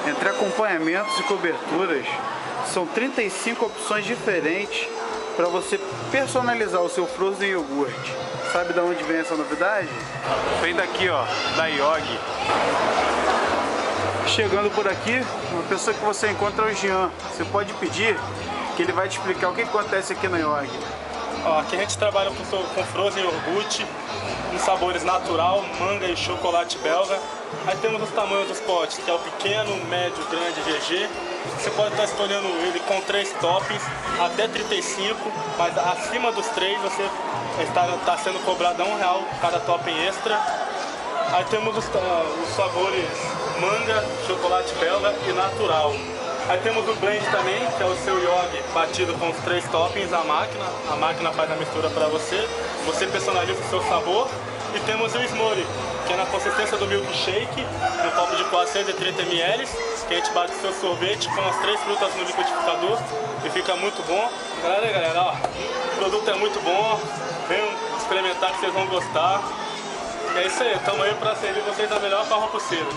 Entre acompanhamentos e coberturas, são 35 opções diferentes para você personalizar o seu frozen iogurte. Sabe de onde vem essa novidade? Vem daqui, ó, da Yogi. Chegando por aqui, uma pessoa que você encontra é o Jean. Você pode pedir que ele vai te explicar o que acontece aqui na Yogi. Ó, aqui a gente trabalha com frozen iogurte, em sabores natural, manga e chocolate belga. Aí temos os tamanhos dos potes, que é o pequeno, médio, grande, GG. Você pode estar escolhendo ele com 3 toppings, até 35, mas acima dos 3 você está sendo cobrado R$1 cada topping extra. Aí temos os sabores manga, chocolate belga e natural. Aí temos o blend também, que é o seu yogi batido com os 3 toppings, a máquina faz a mistura para você, você personaliza o seu sabor. E temos o smoothie, que é na consistência do milkshake, um copo de 430 ml, que a gente bate o seu sorvete com as 3 frutas no liquidificador e fica muito bom. Galera, ó, o produto é muito bom, venham experimentar que vocês vão gostar. E é isso aí, estamos aí para servir vocês da melhor forma possível.